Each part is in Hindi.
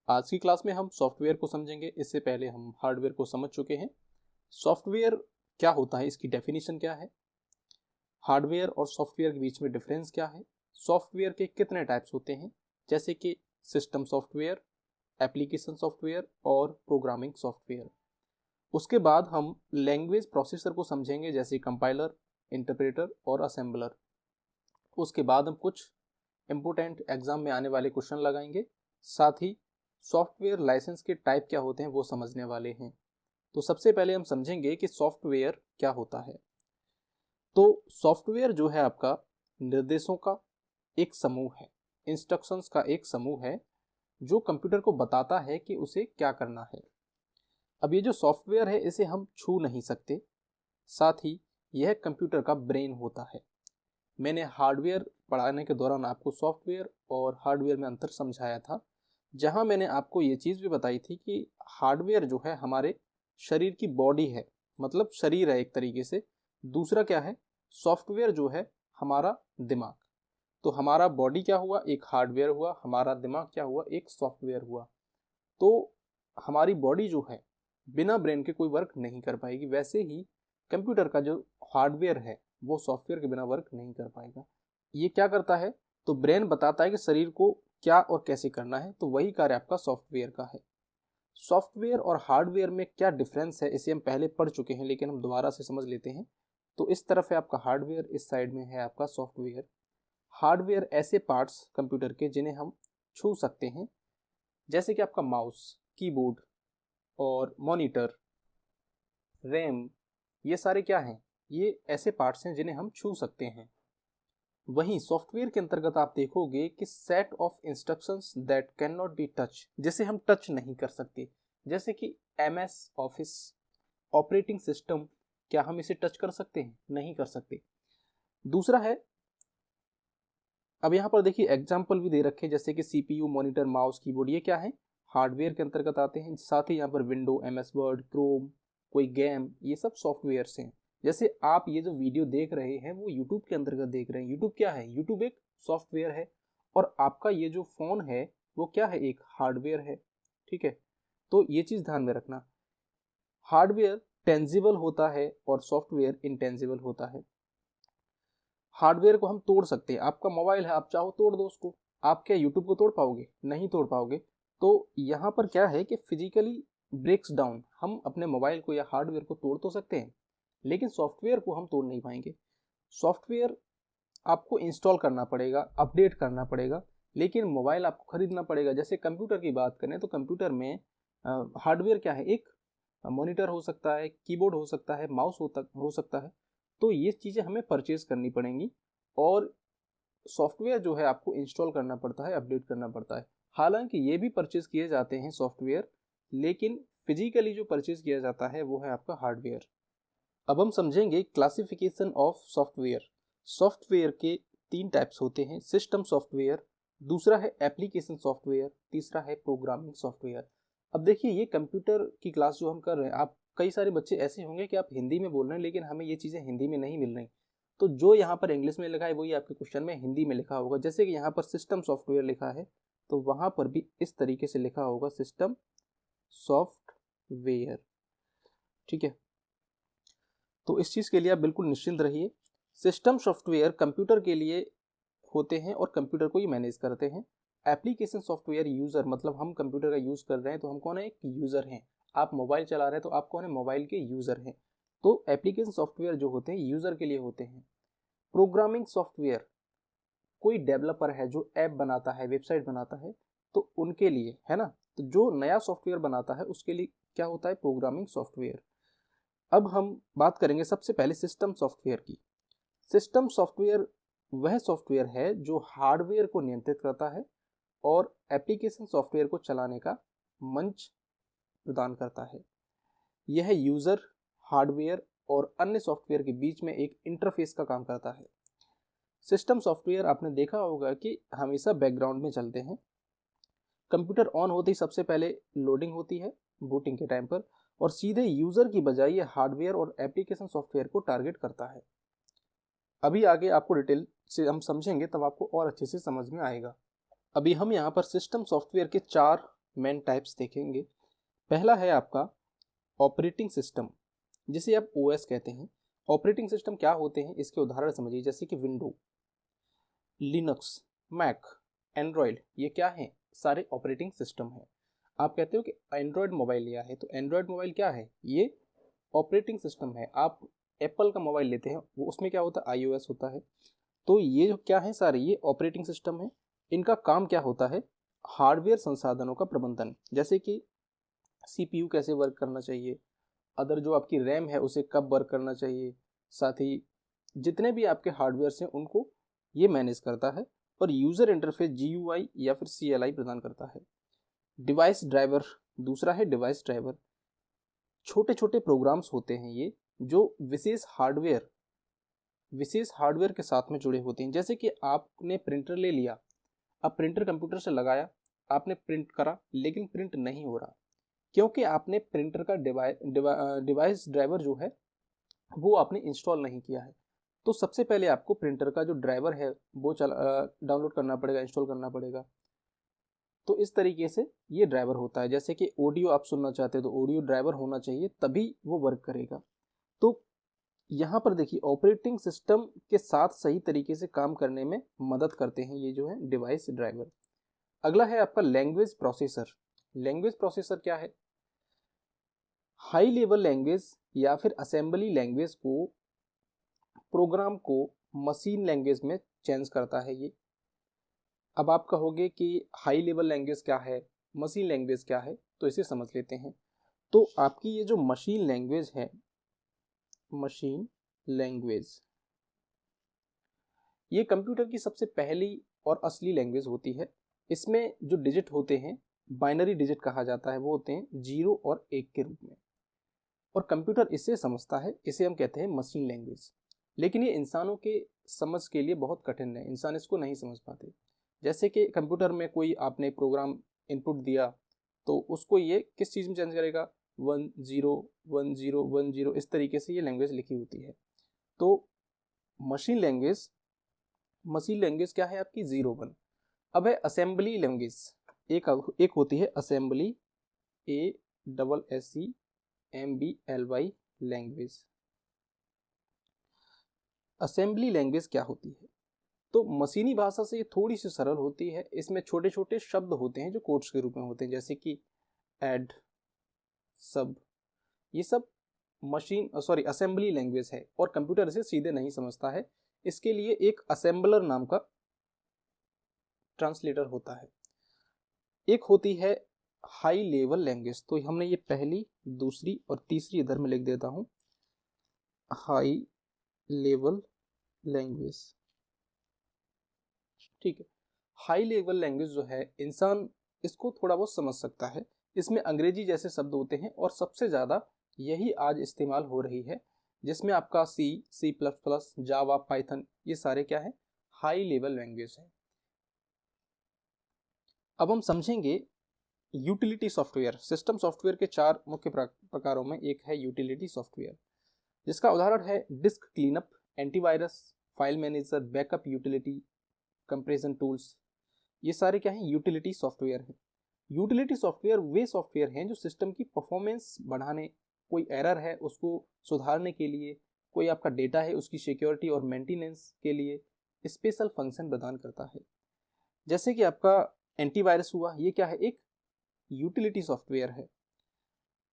आज की क्लास में हम सॉफ्टवेयर को समझेंगे। इससे पहले हम हार्डवेयर को समझ चुके हैं। सॉफ्टवेयर क्या होता है, इसकी डेफिनेशन क्या है, हार्डवेयर और सॉफ्टवेयर के बीच में डिफरेंस क्या है, सॉफ्टवेयर के कितने टाइप्स होते हैं, जैसे कि सिस्टम सॉफ्टवेयर, एप्लीकेशन सॉफ्टवेयर और प्रोग्रामिंग सॉफ्टवेयर। उसके बाद हम लैंग्वेज प्रोसेसर को समझेंगे, जैसे कंपाइलर, इंटरप्रेटर और असेंबलर। उसके बाद हम कुछ इम्पोर्टेंट एग्जाम में आने वाले क्वेश्चन लगाएंगे। साथ ही सॉफ्टवेयर लाइसेंस के टाइप क्या होते हैं वो समझने वाले हैं। तो सबसे पहले हम समझेंगे कि सॉफ्टवेयर क्या होता है। तो सॉफ्टवेयर जो है आपका निर्देशों का एक समूह है, इंस्ट्रक्शंस का एक समूह है जो कंप्यूटर को बताता है कि उसे क्या करना है। अब ये जो सॉफ्टवेयर है इसे हम छू नहीं सकते, साथ ही यह कंप्यूटर का ब्रेन होता है। मैंने हार्डवेयर पढ़ाने के दौरान आपको सॉफ्टवेयर और हार्डवेयर में अंतर समझाया था, जहां मैंने आपको ये चीज़ भी बताई थी कि हार्डवेयर जो है हमारे शरीर की बॉडी है, मतलब शरीर है एक तरीके से। दूसरा क्या है, सॉफ्टवेयर जो है हमारा दिमाग। तो हमारा बॉडी क्या हुआ, एक हार्डवेयर हुआ, हमारा दिमाग क्या हुआ, एक सॉफ्टवेयर हुआ। तो हमारी बॉडी जो है बिना ब्रेन के कोई वर्क नहीं कर पाएगी, वैसे ही कंप्यूटर का जो हार्डवेयर है वो सॉफ्टवेयर के बिना वर्क नहीं कर पाएगा। ये क्या करता है, तो ब्रेन बताता है कि शरीर को क्या और कैसे करना है, तो वही कार्य आपका सॉफ्टवेयर का है। सॉफ्टवेयर और हार्डवेयर में क्या डिफरेंस है इसे हम पहले पढ़ चुके हैं, लेकिन हम दोबारा से समझ लेते हैं। तो इस तरफ है आपका हार्डवेयर, इस साइड में है आपका सॉफ्टवेयर। हार्डवेयर ऐसे पार्ट्स कंप्यूटर के जिन्हें हम छू सकते हैं, जैसे कि आपका माउस, कीबोर्ड और मॉनिटर, रैम। ये सारे क्या हैं, ये ऐसे पार्ट्स हैं जिन्हें हम छू सकते हैं। वहीं सॉफ्टवेयर के अंतर्गत आप देखोगे कि set of instructions that can not be touch, जिसे हम टच नहीं कर सकते, जैसे कि MS ऑफिस, ऑपरेटिंग सिस्टम, क्या हम इसे टच कर सकते हैं? नहीं कर सकते। दूसरा है, अब यहाँ पर देखिए एग्जाम्पल भी दे रखे हैं, जैसे कि CPU, मॉनिटर, माउस, कीबोर्ड, ये क्या है, हार्डवेयर के अंतर्गत आते हैं। साथ ही यहाँ पर विंडो, MS वर्ड, क्रोम, कोई गेम, ये सब सॉफ्टवेयर हैं। जैसे आप ये जो वीडियो देख रहे हैं वो यूट्यूब के अंतर्गत देख रहे हैं। यूट्यूब क्या है, यूट्यूब एक सॉफ्टवेयर है। और आपका ये जो फोन है वो क्या है, एक हार्डवेयर है। ठीक है, तो ये चीज ध्यान में रखना। हार्डवेयर टेंजिबल होता है और सॉफ्टवेयर इंटेंजिबल होता है। हार्डवेयर को हम तोड़ सकते हैं। आपका मोबाइल है, आप चाहो तोड़ दो उसको। आप क्या यूट्यूब को तोड़ पाओगे? नहीं तोड़ पाओगे। तो यहाँ पर क्या है कि फिजिकली ब्रेक्स डाउन, हम अपने मोबाइल को या हार्डवेयर को तोड़ तो सकते हैं, लेकिन सॉफ्टवेयर को हम तोड़ नहीं पाएंगे। सॉफ्टवेयर आपको इंस्टॉल करना पड़ेगा, अपडेट करना पड़ेगा, लेकिन मोबाइल आपको खरीदना पड़ेगा। जैसे कंप्यूटर की बात करें तो कंप्यूटर में हार्डवेयर क्या है, एक मॉनिटर हो सकता है, कीबोर्ड हो सकता है, माउस हो सकता है। तो ये चीज़ें हमें परचेज करनी पड़ेंगी। और सॉफ्टवेयर जो है आपको इंस्टॉल करना पड़ता है, अपडेट करना पड़ता है। हालांकि ये भी परचेज किए जाते हैं सॉफ्टवेयर, लेकिन फिजिकली जो परचेज किया जाता है वो है आपका हार्डवेयर। अब हम समझेंगे क्लासिफिकेशन ऑफ सॉफ्टवेयर। सॉफ्टवेयर के 3 टाइप्स होते हैं, सिस्टम सॉफ्टवेयर, दूसरा है एप्लीकेशन सॉफ्टवेयर, तीसरा है प्रोग्रामिंग सॉफ्टवेयर। अब देखिए ये कंप्यूटर की क्लास जो हम कर रहे हैं, आप कई सारे बच्चे ऐसे होंगे कि आप हिंदी में बोल रहे हैं लेकिन हमें ये चीज़ें हिंदी में नहीं मिल रही। तो जो यहाँ पर इंग्लिश में लिखा है वही आपके क्वेश्चन में हिंदी में लिखा होगा। जैसे कि यहाँ पर सिस्टम सॉफ्टवेयर लिखा है तो वहाँ पर भी इस तरीके से लिखा होगा, सिस्टम सॉफ्टवेयर। ठीक है, तो इस चीज़ के लिए आप बिल्कुल निश्चिंत रहिए। सिस्टम सॉफ्टवेयर कंप्यूटर के लिए होते हैं और कंप्यूटर को ही मैनेज करते हैं। एप्लीकेशन सॉफ्टवेयर यूज़र, मतलब हम कंप्यूटर का यूज़ कर रहे हैं तो हम कौन है, एक यूज़र हैं। आप मोबाइल चला रहे हैं तो आप कौन है, मोबाइल के यूज़र हैं। तो एप्लीकेशन सॉफ्टवेयर जो होते हैं यूज़र के लिए होते हैं। प्रोग्रामिंग सॉफ्टवेयर, कोई डेवलपर है जो ऐप बनाता है, वेबसाइट बनाता है, तो उनके लिए है ना। तो जो नया सॉफ्टवेयर बनाता है उसके लिए क्या होता है, प्रोग्रामिंग सॉफ्टवेयर। अब हम बात करेंगे सबसे पहले सिस्टम सॉफ्टवेयर की। सिस्टम सॉफ्टवेयर वह सॉफ्टवेयर है जो हार्डवेयर को नियंत्रित करता है और एप्लीकेशन सॉफ्टवेयर को चलाने का मंच प्रदान करता है। यह यूज़र, हार्डवेयर और अन्य सॉफ्टवेयर के बीच में एक इंटरफेस का काम करता है। सिस्टम सॉफ्टवेयर आपने देखा होगा कि हमेशा बैकग्राउंड में चलते हैं। कंप्यूटर ऑन होते ही सबसे पहले लोडिंग होती है बूटिंग के टाइम पर, और सीधे यूज़र की बजाय ये हार्डवेयर और एप्लीकेशन सॉफ्टवेयर को टारगेट करता है। अभी आगे आपको डिटेल से हम समझेंगे तब आपको और अच्छे से समझ में आएगा। अभी हम यहाँ पर सिस्टम सॉफ्टवेयर के 4 मेन टाइप्स देखेंगे। पहला है आपका ऑपरेटिंग सिस्टम, जिसे आप ओएस कहते हैं। ऑपरेटिंग सिस्टम क्या होते हैं इसके उदाहरण समझिए, जैसे कि विंडो, लिनक्स, मैक, एंड्रॉयड, ये क्या है? सारे ऑपरेटिंग सिस्टम है। आप कहते हो कि एंड्रॉयड मोबाइल लिया है, तो एंड्रॉयड मोबाइल क्या है? ये ऑपरेटिंग सिस्टम है। आप एप्पल का मोबाइल लेते हैं, वो उसमें क्या होता है? आईओएस होता है। तो ये जो क्या है सारे, ये ऑपरेटिंग सिस्टम है। इनका काम क्या होता है? हार्डवेयर संसाधनों का प्रबंधन, जैसे कि सीपीयू कैसे वर्क करना चाहिए, अदर जो आपकी रैम है उसे कब वर्क करना चाहिए, साथ ही जितने भी आपके हार्डवेयर हैं उनको ये मैनेज करता है। और यूज़र इंटरफेस जीयूआई या फिर सीएलआई प्रदान करता है। डिवाइस ड्राइवर दूसरा है। डिवाइस ड्राइवर छोटे छोटे प्रोग्राम्स होते हैं ये, जो विशेष हार्डवेयर के साथ में जुड़े होते हैं। जैसे कि आपने प्रिंटर ले लिया, अब प्रिंटर कंप्यूटर से लगाया, आपने प्रिंट करा, लेकिन प्रिंट नहीं हो रहा, क्योंकि आपने प्रिंटर का डिवाइस ड्राइवर जो है वो आपने इंस्टॉल नहीं किया है। तो सबसे पहले आपको प्रिंटर का जो ड्राइवर है वो डाउनलोड करना पड़ेगा, इंस्टॉल करना पड़ेगा। तो इस तरीके से ये ड्राइवर होता है। जैसे कि ऑडियो आप सुनना चाहते हो तो ऑडियो ड्राइवर होना चाहिए, तभी वो वर्क करेगा। तो यहाँ पर देखिए, ऑपरेटिंग सिस्टम के साथ सही तरीके से काम करने में मदद करते हैं ये जो है डिवाइस ड्राइवर। अगला है आपका लैंग्वेज प्रोसेसर। लैंग्वेज प्रोसेसर क्या है? हाई लेवल लैंग्वेज या फिर असेंबली लैंग्वेज को, प्रोग्राम को मशीन लैंग्वेज में चेंज करता है ये। अब आप कहोगे कि हाई लेवल लैंग्वेज क्या है, मशीन लैंग्वेज क्या है, तो इसे समझ लेते हैं। तो आपकी ये जो मशीन लैंग्वेज है, मशीन लैंग्वेज, ये कंप्यूटर की सबसे पहली और असली लैंग्वेज होती है। इसमें जो डिजिट होते हैं, बाइनरी डिजिट कहा जाता है, वो होते हैं 0 और 1 के रूप में, और कंप्यूटर इसे समझता है। इसे हम कहते हैं मशीन लैंग्वेज। लेकिन ये इंसानों के समझ के लिए बहुत कठिन है, इंसान इसको नहीं समझ पाते। जैसे कि कंप्यूटर में कोई आपने प्रोग्राम इनपुट दिया, तो उसको ये किस चीज़ में चेंज करेगा? 1 0 1 0 1 0, इस तरीके से ये लैंग्वेज लिखी होती है। तो मशीन लैंग्वेज क्या है आपकी? 0 1। अब है असेंबली लैंग्वेज। एक होती है assembly, ASSEMBLY language. Assembly language क्या होती है? तो मशीनी भाषा से ये थोड़ी सी सरल होती है। इसमें छोटे छोटे शब्द होते हैं जो कोड्स के रूप में होते हैं, जैसे कि ऐड, सब, ये सब असेंबली लैंग्वेज है, और कंप्यूटर इसे सीधे नहीं समझता है। इसके लिए एक असेंबलर नाम का ट्रांसलेटर होता है। एक होती है हाई लेवल लैंग्वेज। तो हमने ये पहली, दूसरी और तीसरी इधर में लिख देता हूं, हाई लेवल लैंग्वेज। ठीक है। हाई लेवल लैंग्वेज जो है, इंसान इसको थोड़ा बहुत समझ सकता है। इसमें अंग्रेजी जैसे शब्द होते हैं, और सबसे ज़्यादा यही आज इस्तेमाल हो रही है, जिसमें आपका C++, जावा, पाइथन, ये सारे क्या है? हाई लेवल लैंग्वेज है। अब हम समझेंगे यूटिलिटी सॉफ्टवेयर। सिस्टम सॉफ्टवेयर के 4 मुख्य प्रकारों में एक है यूटिलिटी सॉफ्टवेयर, जिसका उदाहरण है disc cleanup, antivirus, file manager, backup utility, compression tools. ये सारे क्या हैं? यूटिलिटी सॉफ्टवेयर हैं। यूटिलिटी सॉफ्टवेयर वे सॉफ्टवेयर हैं जो सिस्टम की परफॉर्मेंस बढ़ाने, कोई एरर है उसको सुधारने के लिए, कोई आपका डेटा है उसकी सिक्योरिटी और मेंटेनेंस के लिए स्पेशल फंक्शन प्रदान करता है। जैसे कि आपका एंटीवायरस हुआ, ये क्या है? एक यूटिलिटी सॉफ्टवेयर है।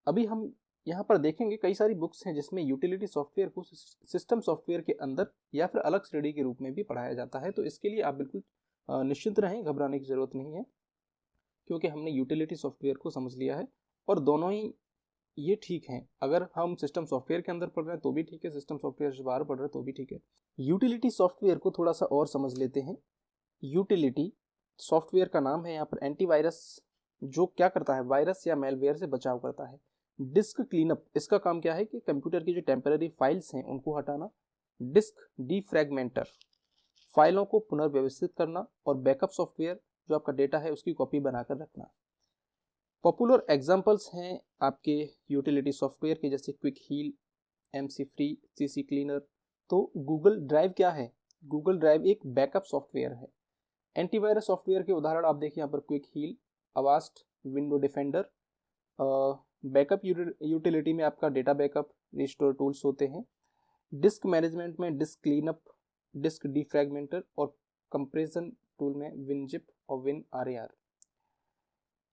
अभी हम यहाँ पर देखेंगे कई सारी बुक्स हैं जिसमें यूटिलिटी सॉफ्टवेयर को सिस्टम सॉफ्टवेयर के अंदर या फिर अलग श्रेणी के रूप में भी पढ़ाया जाता है। तो इसके लिए आप बिल्कुल निश्चिंत रहें, घबराने की ज़रूरत नहीं है, क्योंकि हमने यूटिलिटी सॉफ्टवेयर को समझ लिया है, और दोनों ही ये ठीक हैं। अगर हम सिस्टम सॉफ्टवेयर के अंदर पढ़ रहे हैं तो भी ठीक है, सिस्टम सॉफ्टवेयर से बाहर पढ़ रहे हैं तो भी ठीक है। यूटिलिटी सॉफ्टवेयर को थोड़ा सा और समझ लेते हैं। यूटिलिटी सॉफ्टवेयर का नाम है यहाँ पर एंटीवायरस, जो क्या करता है? वायरस या मेलवेयर से बचाव करता है। डिस्क क्लीनअप, इसका काम क्या है कि कंप्यूटर की जो टेम्पररी फाइल्स हैं उनको हटाना। डिस्क डीफ्रैगमेंटर, फाइलों को पुनर्व्यवस्थित करना। और बैकअप सॉफ्टवेयर, जो आपका डेटा है उसकी कॉपी बनाकर रखना। पॉपुलर एग्जांपल्स हैं आपके यूटिलिटी सॉफ्टवेयर के, जैसे Quick Heal, MC free, CC cleaner. तो गूगल ड्राइव क्या है? गूगल ड्राइव एक बैकअप सॉफ्टवेयर है। एंटीवायरस सॉफ्टवेयर के उदाहरण आप देखिए यहाँ पर Quick Heal, Avast, window defender. Backup utility में आपका डेटा बैकअप, रिस्टोर टूल्स होते हैं। डिस्क मैनेजमेंट में डिस्क क्लीनअप, डिस्क डिफ्रैगमेंटर, और कंप्रेशन टूल में विनजिप और WinRAR।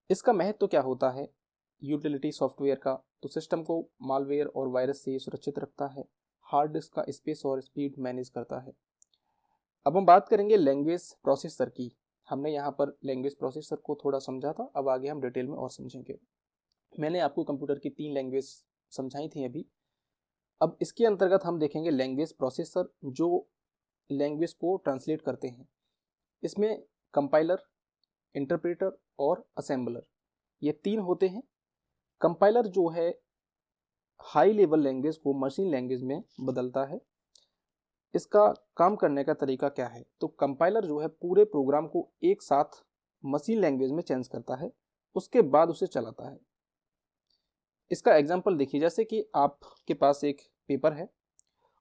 इसका महत्व तो क्या होता है यूटिलिटी सॉफ्टवेयर का? तो सिस्टम को मालवेयर और वायरस से सुरक्षित रखता है, हार्ड डिस्क का स्पेस और स्पीड मैनेज करता है। अब हम बात करेंगे लैंग्वेज प्रोसेसर की। हमने यहाँ पर लैंग्वेज प्रोसेसर को थोड़ा समझा था, अब आगे हम डिटेल में और समझेंगे। मैंने आपको कंप्यूटर की 3 लैंग्वेज समझाई थी अभी। अब इसके अंतर्गत हम देखेंगे लैंग्वेज प्रोसेसर, जो लैंग्वेज को ट्रांसलेट करते हैं। इसमें कंपाइलर, इंटरप्रेटर और असेंबलर, ये 3 होते हैं। कंपाइलर जो है हाई लेवल लैंग्वेज को मशीन लैंग्वेज में बदलता है। इसका काम करने का तरीका क्या है? तो कंपाइलर जो है पूरे प्रोग्राम को एक साथ मशीन लैंग्वेज में चेंज करता है, उसके बाद उसे चलाता है। इसका एग्जांपल देखिए, जैसे कि आपके पास एक पेपर है,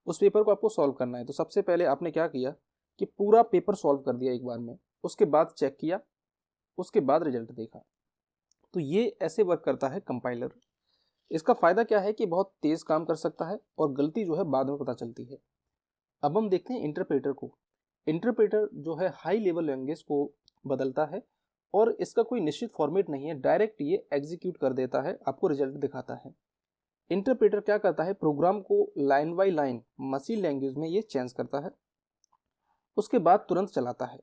उस पेपर को आपको सॉल्व करना है। तो सबसे पहले आपने क्या किया कि पूरा पेपर सॉल्व कर दिया एक बार में, उसके बाद चेक किया, उसके बाद रिजल्ट देखा। तो ये ऐसे वर्क करता है कंपाइलर। इसका फायदा क्या है कि बहुत तेज काम कर सकता है और गलती जो है बाद में पता चलती है। अब हम देखते हैं इंटरप्रेटर को। इंटरप्रेटर जो है हाई लेवल लैंग्वेज को बदलता है और इसका कोई निश्चित फॉर्मेट नहीं है, डायरेक्ट ये एग्जीक्यूट कर देता है, आपको रिजल्ट दिखाता है। इंटरप्रेटर क्या करता है, प्रोग्राम को line by line machine language में ये चेंज करता है, उसके बाद तुरंत चलाता है।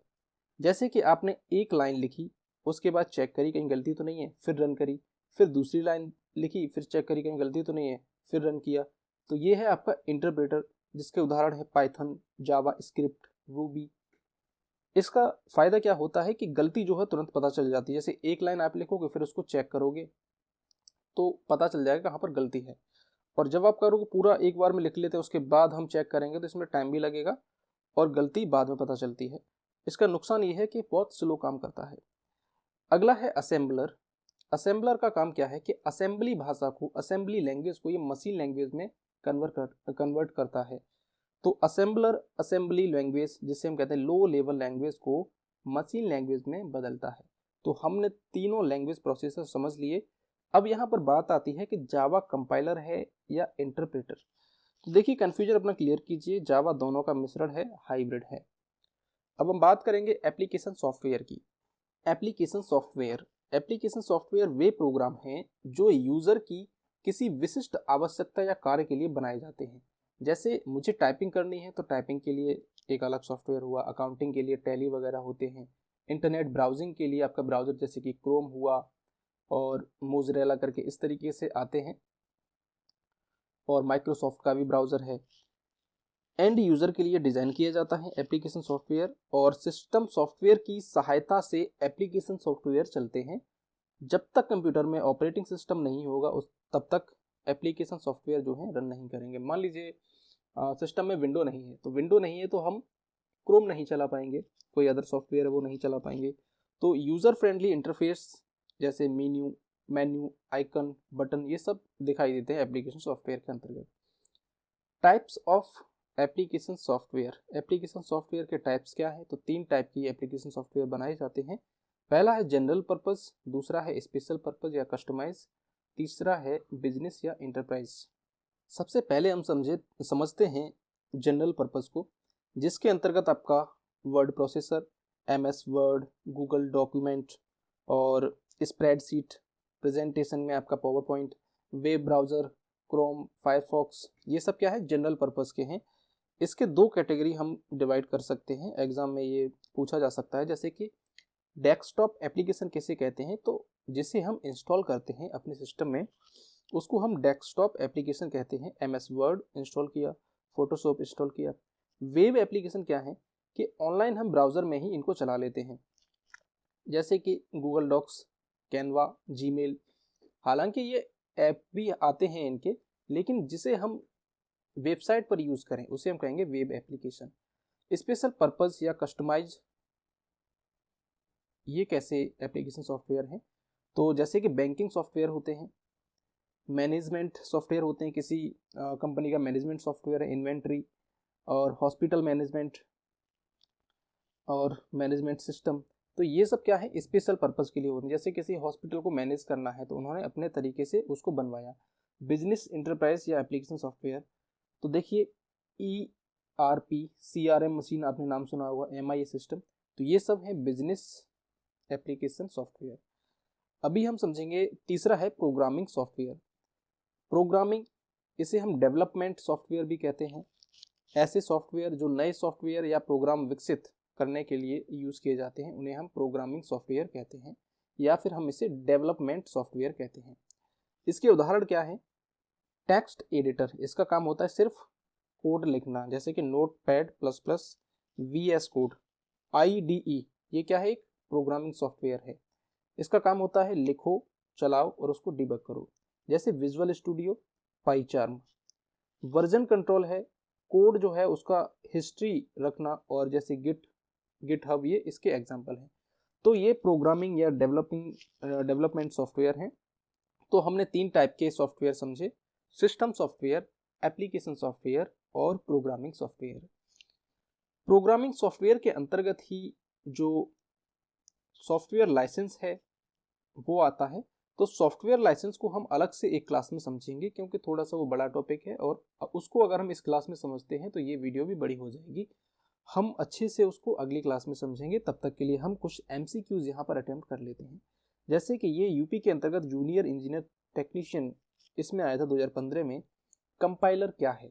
जैसे कि आपने एक लाइन लिखी, उसके बाद चेक करी कहीं गलती तो नहीं है, फिर रन करी, फिर दूसरी लाइन लिखी, फिर चेक करी कहीं गलती तो नहीं है, फिर रन किया। तो ये है आपका इंटरप्रेटर, जिसके उदाहरण है पाइथन, जावा स्क्रिप्ट, रूबी। इसका फायदा क्या होता है कि गलती जो है तुरंत पता चल जाती है। जैसे एक लाइन आप लिखोगे, फिर उसको चेक करोगे तो पता चल जाएगा कहाँ पर गलती है। और जब आप करोगे पूरा एक बार में लिख लेते हैं, उसके बाद हम चेक करेंगे तो इसमें टाइम भी लगेगा और गलती बाद में पता चलती है। इसका नुकसान ये है कि बहुत स्लो काम करता है। अगला है असेंबलर। असेंबलर का काम क्या है कि असेंबली भाषा को, असेंबली लैंग्वेज को ये मशीन लैंग्वेज में कन्वर्ट करता है। तो असेंबलर असेंबली लैंग्वेज, जिसे हम कहते हैं लो लेवल लैंग्वेज, को मशीन लैंग्वेज में बदलता है। तो हमने तीनों लैंग्वेज प्रोसेसर समझ लिए। अब यहाँ पर बात आती है कि जावा कंपाइलर है या इंटरप्रेटर। तो देखिए, कंफ्यूजन अपना क्लियर कीजिए, जावा दोनों का मिश्रण है, हाइब्रिड है। अब हम बात करेंगे एप्लीकेशन सॉफ्टवेयर की। एप्लीकेशन सॉफ्टवेयर वे प्रोग्राम हैं जो यूजर की किसी विशिष्ट आवश्यकता या कार्य के लिए बनाए जाते हैं। जैसे मुझे टाइपिंग करनी है तो टाइपिंग के लिए एक अलग सॉफ्टवेयर हुआ, अकाउंटिंग के लिए टैली वगैरह होते हैं, इंटरनेट ब्राउजिंग के लिए आपका ब्राउजर जैसे कि क्रोम हुआ और मोज़रेला करके इस तरीके से आते हैं, और माइक्रोसॉफ्ट का भी ब्राउज़र है। एंड यूज़र के लिए डिज़ाइन किया जाता है एप्लीकेशन सॉफ्टवेयर, और सिस्टम सॉफ्टवेयर की सहायता से एप्लीकेशन सॉफ्टवेयर चलते हैं। जब तक कंप्यूटर में ऑपरेटिंग सिस्टम नहीं होगा उस तब तक एप्लीकेशन सॉफ्टवेयर जो है रन नहीं करेंगे। मान लीजिए सिस्टम में विंडो नहीं है, तो विंडो नहीं है तो हम क्रोम नहीं चला पाएंगे, कोई अदर सॉफ्टवेयर है वो नहीं चला पाएंगे। तो यूज़र फ्रेंडली इंटरफेस जैसे मेन्यू, आइकन, बटन, ये सब दिखाई देते हैं एप्लीकेशन सॉफ्टवेयर के अंतर्गत। टाइप्स ऑफ एप्लीकेशन सॉफ्टवेयर के टाइप्स क्या है? तो 3 टाइप की एप्लीकेशन सॉफ्टवेयर बनाए जाते हैं। पहला है जनरल पर्पस, दूसरा है स्पेशल पर्पस या कस्टमाइज, तीसरा है बिजनेस या इंटरप्राइज। सबसे पहले हम समझते हैं जनरल पर्पस को, जिसके अंतर्गत आपका word processor, MS word, Google document और स्प्रेडशीट, प्रेजेंटेशन में आपका power point, web browser, Chrome, Firefox, ये सब क्या है, जनरल पर्पस के हैं। इसके 2 कैटेगरी हम डिवाइड कर सकते हैं, एग्जाम में ये पूछा जा सकता है। जैसे कि डेस्कटॉप एप्लीकेशन किसे कहते हैं? तो जिसे हम इंस्टॉल करते हैं अपने सिस्टम में उसको हम डेस्कटॉप एप्लीकेशन कहते हैं। MS वर्ड इंस्टॉल किया, फोटोशॉप इंस्टॉल किया। वेब एप्लीकेशन क्या है कि ऑनलाइन हम ब्राउज़र में ही इनको चला लेते हैं, जैसे कि गूगल डॉक्स, कैनवा, जीमेल। हालांकि ये ऐप भी आते हैं इनके, लेकिन जिसे हम वेबसाइट पर यूज़ करें उसे हम कहेंगे वेब एप्लीकेशन। स्पेशल पर्पस या कस्टमाइज, ये कैसे एप्लीकेशन सॉफ्टवेयर हैं? तो जैसे कि बैंकिंग सॉफ्टवेयर होते हैं, मैनेजमेंट सॉफ्टवेयर होते हैं, किसी कंपनी का मैनेजमेंट सॉफ्टवेयर है, इन्वेंट्री और हॉस्पिटल मैनेजमेंट और मैनेजमेंट सिस्टम। तो ये सब क्या है, स्पेशल पर्पस के लिए होते हैं। जैसे किसी हॉस्पिटल को मैनेज करना है तो उन्होंने अपने तरीके से उसको बनवाया। बिजनेस इंटरप्राइज या एप्लीकेशन सॉफ्टवेयर, तो देखिए ERP CRM मशीन आपने नाम सुना होगा, MIS सिस्टम, तो ये सब है बिजनेस एप्लीकेशन सॉफ्टवेयर। अभी हम समझेंगे तीसरा है प्रोग्रामिंग सॉफ्टवेयर। प्रोग्रामिंग, इसे हम डेवलपमेंट सॉफ्टवेयर भी कहते हैं। ऐसे सॉफ्टवेयर जो नए सॉफ्टवेयर या प्रोग्राम विकसित करने के लिए यूज़ किए जाते हैं उन्हें हम प्रोग्रामिंग सॉफ्टवेयर कहते हैं, या फिर हम इसे डेवलपमेंट सॉफ्टवेयर कहते हैं। इसके उदाहरण क्या है? टेक्स्ट एडिटर, इसका काम होता है सिर्फ कोड लिखना, जैसे कि notepad plus plus, VS code. IDE, ये क्या है? एक प्रोग्रामिंग सॉफ्टवेयर है। इसका काम होता है लिखो, चलाओ और उसको डिबग करो, जैसे विजुअल स्टूडियो, पाईचार्म। वर्जन कंट्रोल है, कोड जो है उसका हिस्ट्री रखना, और जैसे गिटहब, ये इसके एग्जांपल हैं। तो ये प्रोग्रामिंग या डेवलपमेंट सॉफ्टवेयर हैं। तो हमने 3 टाइप के सॉफ्टवेयर समझे: सिस्टम सॉफ्टवेयर, एप्लीकेशन सॉफ्टवेयर और प्रोग्रामिंग सॉफ्टवेयर। प्रोग्रामिंग सॉफ्टवेयर के अंतर्गत ही जो सॉफ्टवेयर लाइसेंस है वो आता है। तो सॉफ्टवेयर लाइसेंस को हम अलग से एक क्लास में समझेंगे, क्योंकि थोड़ा सा वो बड़ा टॉपिक है, और उसको अगर हम इस क्लास में समझते हैं तो ये वीडियो भी बड़ी हो जाएगी। हम अच्छे से उसको अगली क्लास में समझेंगे। तब तक के लिए हम कुछ MCQs यहाँ पर अटेम्प्ट कर लेते हैं। जैसे कि ये यूपी के अंतर्गत जूनियर इंजीनियर टेक्नीशियन, इसमें आया था 2015 में। कंपाइलर क्या है?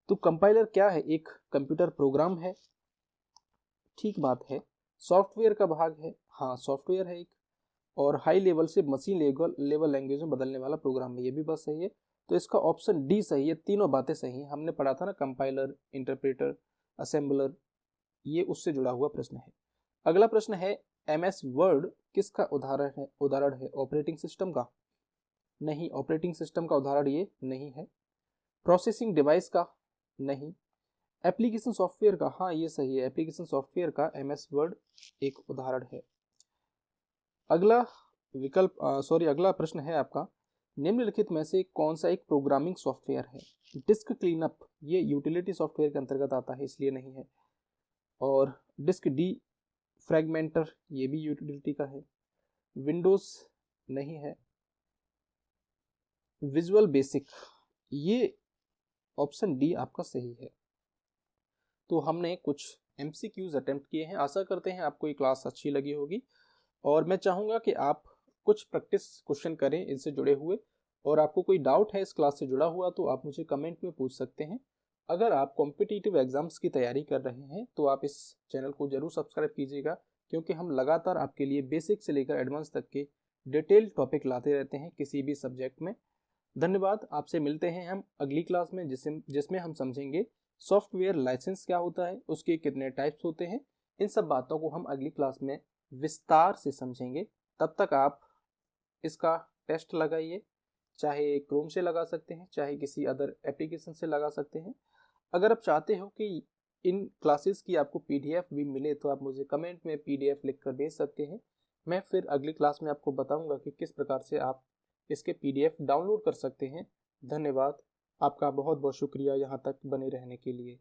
तो कंपाइलर क्या है? एक कंप्यूटर प्रोग्राम है। ठीक बात है। सॉफ्टवेयर का भाग है? हाँ, सॉफ्टवेयर है एक। और हाई लेवल से मशीन लेवल लैंग्वेज में बदलने वाला प्रोग्राम है, ये भी बात सही है। तो इसका ऑप्शन डी सही है। तीनों बातें सही हैं। हमने पढ़ा था ना, कंपाइलर, इंटरप्रेटर, असेंबलर, ये उससे जुड़ा हुआ प्रश्न है। अगला प्रश्न है, MS वर्ड किसका उदाहरण है? ऑपरेटिंग सिस्टम का? नहीं, ऑपरेटिंग सिस्टम का उदाहरण ये नहीं है। प्रोसेसिंग डिवाइस का? नहीं। एप्लीकेशन सॉफ्टवेयर का? हाँ, ये सही है। एप्लीकेशन सॉफ्टवेयर का MS वर्ड एक उदाहरण है। अगला अगला प्रश्न है आपका, निम्नलिखित में से कौन सा एक प्रोग्रामिंग सॉफ्टवेयर है? डिस्क क्लीनअप, ये यूटिलिटी सॉफ्टवेयर के अंतर्गत आता है, इसलिए नहीं है। और डिस्क डी फ्रैगमेंटर, ये भी यूटिलिटी का है। विंडोज नहीं है। विजुअल बेसिक, ये ऑप्शन डी आपका सही है। तो हमने कुछ MCQs अटेम्प्ट किए हैं। आशा करते हैं आपको ये क्लास अच्छी लगी होगी, और मैं चाहूँगा कि आप कुछ प्रैक्टिस क्वेश्चन करें इनसे जुड़े हुए। और आपको कोई डाउट है इस क्लास से जुड़ा हुआ तो आप मुझे कमेंट में पूछ सकते हैं। अगर आप कॉम्पिटिटिव एग्जाम्स की तैयारी कर रहे हैं तो आप इस चैनल को जरूर सब्सक्राइब कीजिएगा, क्योंकि हम लगातार आपके लिए बेसिक से लेकर एडवांस तक के डिटेल्ड टॉपिक लाते रहते हैं किसी भी सब्जेक्ट में। धन्यवाद। आपसे मिलते हैं हम अगली क्लास में, जिसमें हम समझेंगे सॉफ्टवेयर लाइसेंस क्या होता है, उसके कितने टाइप्स होते हैं। इन सब बातों को हम अगली क्लास में विस्तार से समझेंगे। तब तक आप इसका टेस्ट लगाइए, चाहे क्रोम से लगा सकते हैं, चाहे किसी अदर एप्लीकेशन से लगा सकते हैं। अगर आप चाहते हो कि इन क्लासेस की आपको PDF भी मिले तो आप मुझे कमेंट में PDF लिख कर भेज सकते हैं। मैं फिर अगली क्लास में आपको बताऊंगा कि किस प्रकार से आप इसके PDF डाउनलोड कर सकते हैं। धन्यवाद। आपका बहुत बहुत शुक्रिया यहाँ तक बने रहने के लिए।